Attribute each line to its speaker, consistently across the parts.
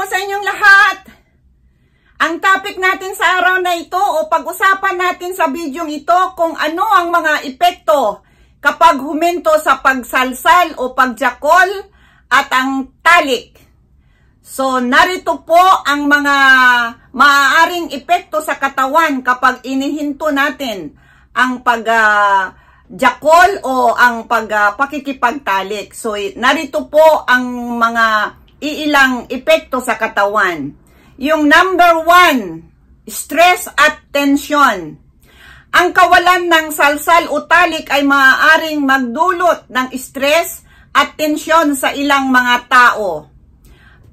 Speaker 1: sa inyong lahat! Ang topic natin sa araw na ito o pag-usapan natin sa bidyong ito kung ano ang mga epekto kapag huminto sa pagsalsal o pagjakol at ang talik. So, narito po ang mga maaaring epekto sa katawan kapag inihinto natin ang pagjakol o ang pakikipagtalik. So, narito po ang mga iilang epekto sa katawan. Yung number 1, stress at tension. Ang kawalan ng salsal o talik ay maaaring magdulot ng stress at tensyon sa ilang mga tao.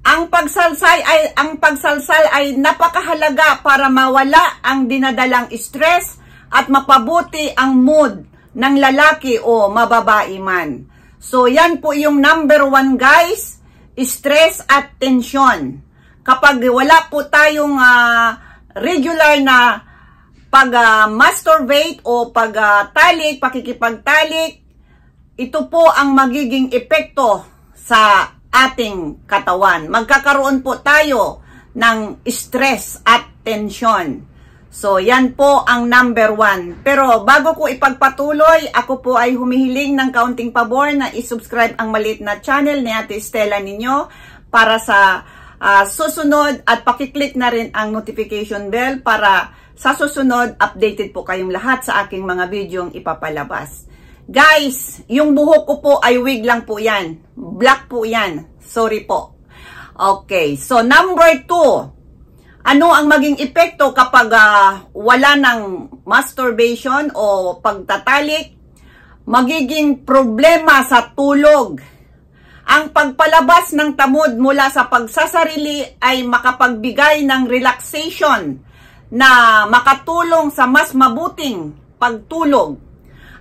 Speaker 1: Ang pagsalsal ay napakahalaga para mawala ang dinadalang stress at mapabuti ang mood ng lalaki o mababae man. So yan po yung number 1 guys, stress at tension. Kapag wala po tayong regular na pag-masturbate o pakikipagtalik, ito po ang magiging epekto sa ating katawan. Magkakaroon po tayo ng stress at tension. So, yan po ang number 1. Pero bago ko ipagpatuloy, ako po ay humihiling ng kaunting pabor na isubscribe ang maliit na channel ni Ate Stella ninyo para sa susunod at pakiclick na rin ang notification bell para sa susunod updated po kayong lahat sa aking mga videong ipapalabas. Guys, yung buhok ko po ay wig lang po yan. Black po yan. Sorry po. Okay, so number 2. Ano ang maging epekto kapag wala ng masturbation o pagtatalik? Magiging problema sa tulog. Ang pagpalabas ng tamod mula sa pagsasarili ay makapagbigay ng relaxation na makatulong sa mas mabuting pagtulog.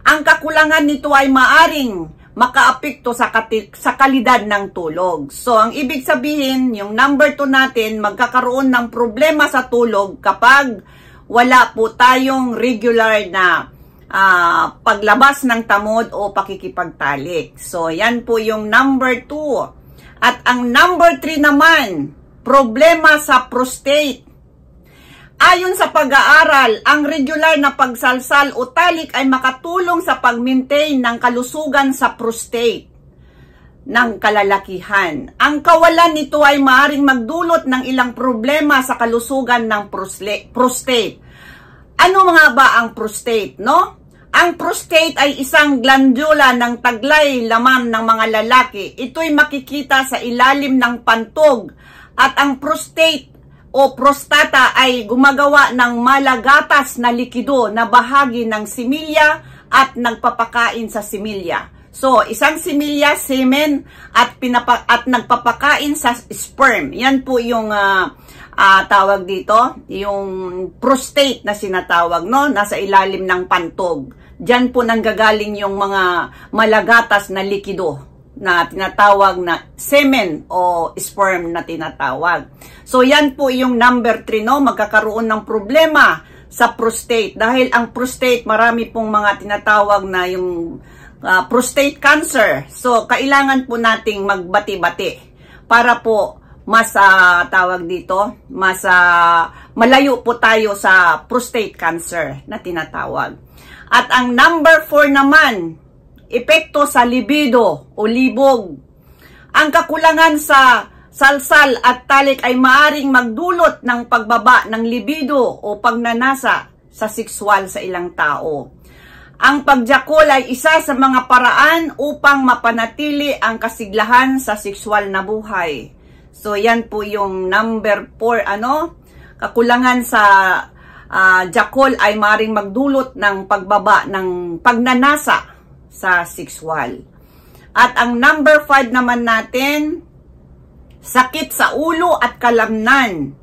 Speaker 1: Ang kakulangan nito ay maaring makaapekto sa kalidad ng tulog. So, ang ibig sabihin, yung number 2 natin, magkakaroon ng problema sa tulog kapag wala po tayong regular na paglabas ng tamod o pakikipagtalik. So, yan po yung number 2. At ang number 3 naman, problema sa prostate. Ayon sa pag-aaral, ang regular na pagsalsal o talik ay makatulong sa pag-maintain ng kalusugan sa prostate ng kalalakihan. Ang kawalan nito ay maaaring magdulot ng ilang problema sa kalusugan ng prostate. Ano mga ba ang prostate, no? Ang prostate ay isang glandula ng taglay laman ng mga lalaki. Ito'y makikita sa ilalim ng pantog at ang prostate o prostata ay gumagawa ng malagatas na likido na bahagi ng similya at nagpapakain sa similya. So, isang similya, semen, at nagpapakain sa sperm. Yan po yung tawag dito, yung prostate na sinatawag, no? Nasa ilalim ng pantog. Diyan po nanggagaling yung mga malagatas na likido na tinatawag na semen o sperm na tinatawag. So, yan po yung number 3, no? Magkakaroon ng problema sa prostate. Dahil ang prostate, marami pong mga tinatawag na yung prostate cancer. So, kailangan po nating magbati-bati para po mas tawag dito, mas malayo po tayo sa prostate cancer na tinatawag. At ang number 4 naman, epekto sa libido o libog. Ang kakulangan sa salsal at talik ay maaring magdulot ng pagbaba ng libido o pagnanasa sa sexual sa ilang tao. Ang pagjakol ay isa sa mga paraan upang mapanatili ang kasiglahan sa sexual na buhay. So, yan po yung number 4, kakulangan sa jakol ay maaaring magdulot ng pagbaba ng pagnanasa sa sexual. At ang number 5 naman natin, sakit sa ulo at kalamnan.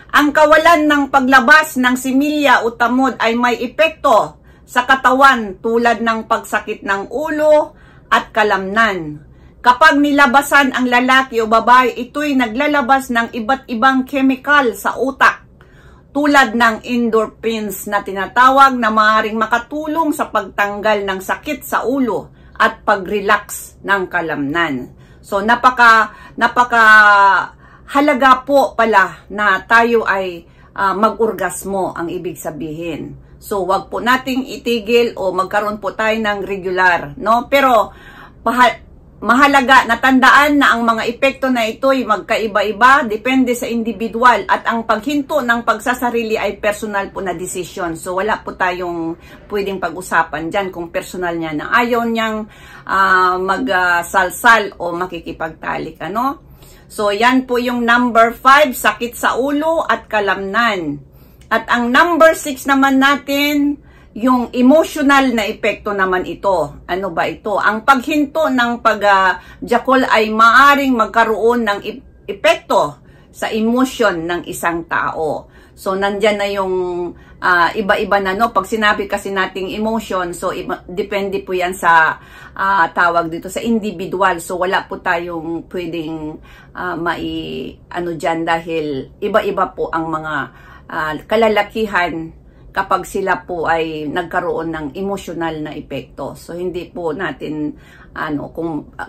Speaker 1: Ang kawalan ng paglabas ng similya o tamod ay may epekto sa katawan tulad ng pagsakit ng ulo at kalamnan. Kapag nilabasan ang lalaki o babae, ito'y naglalabas ng iba't ibang chemical sa utak tulad ng endorphins na tinatawag na maaaring makatulong sa pagtanggal ng sakit sa ulo at pag-relax ng kalamnan. So napaka halaga po pala na tayo ay mag-orgasmo ang ibig sabihin. So, wag po nating itigil o magkaroon po tayo ng regular, no? Pero, mahalaga na tandaan na ang mga epekto na ito ay magkaiba-iba, depende sa individual, at ang paghinto ng pagsasarili ay personal po na decision. So wala po tayong pwedeng pag-usapan dyan kung personal niya na ayaw niyang magsalsal o makikipagtalik, ano? So yan po yung number 5, sakit sa ulo at kalamnan. At ang number 6 naman natin, yung emotional na epekto naman ito. Ano ba ito? Ang paghinto ng pagjakol ay maaring magkaroon ng epekto sa emotion ng isang tao. So, nandyan na yung iba-iba na, no? Pag sinabi kasi nating emotion, so, depende po yan sa tawag dito, sa individual. So, wala po tayong pwedeng ano dyan dahil iba-iba po ang mga kalalakihan kapag sila po ay nagkaroon ng emotional na epekto. So, hindi po natin,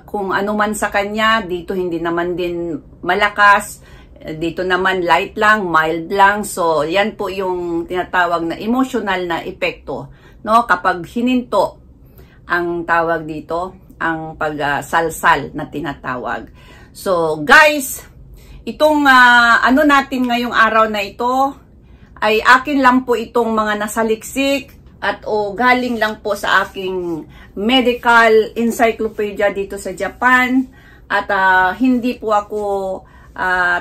Speaker 1: kung ano man sa kanya, dito hindi naman din malakas, dito naman light lang, mild lang. So, yan po yung tinatawag na emotional na epekto, no? Kapag hininto ang tawag dito, ang pagsalsal na tinatawag. So, guys, itong ano natin ngayong araw na ito, ay akin lang po itong mga nasaliksik at galing lang po sa aking medical encyclopedia dito sa Japan. At hindi po ako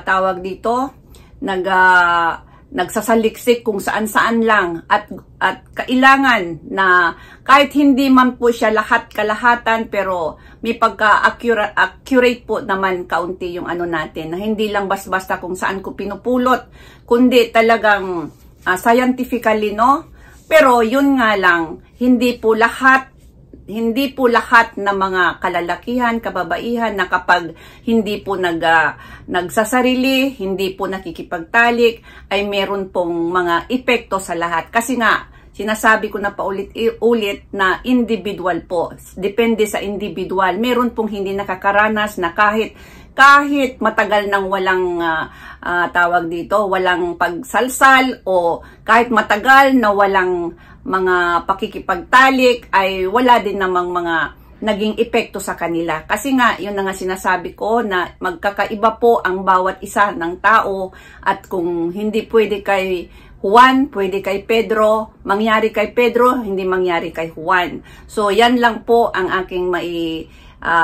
Speaker 1: tawag dito nagsasaliksik kung saan-saan lang, at kailangan na kahit hindi man po siya lahat-kalahatan, pero may pagka-accurate po naman kaunti yung ano natin, na hindi lang basta-basta kung saan ko pinupulot, kundi talagang scientifically, no? Pero yun nga lang, hindi po lahat na mga kalalakihan, kababaihan na kapag hindi po nagsasarili, hindi po nakikipagtalik, ay meron pong mga epekto sa lahat. Kasi nga, sinasabi ko na paulit-ulit na individual po. Depende sa individual. Meron pong hindi nakakaranas na kahit matagal nang walang tawag dito, walang pagsalsal, o kahit matagal na walang mga pakikipagtalik, ay wala din namang mga naging epekto sa kanila. Kasi nga, yun na nga sinasabi ko na magkakaiba po ang bawat isa ng tao, at kung hindi pwede kay Juan, pwede kay Pedro, mangyari kay Pedro, hindi mangyari kay Juan. So, yan lang po ang aking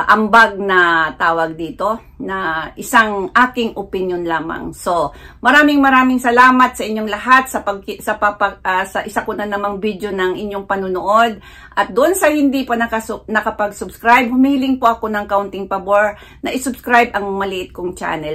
Speaker 1: ambag na tawag dito, na isang aking opinion lamang. So, maraming salamat sa inyong lahat sa isa ko na namang video ng inyong panunood. At doon sa hindi pa nakapag-subscribe, humiling po ako ng kaunting pabor na isubscribe ang maliit kong channel.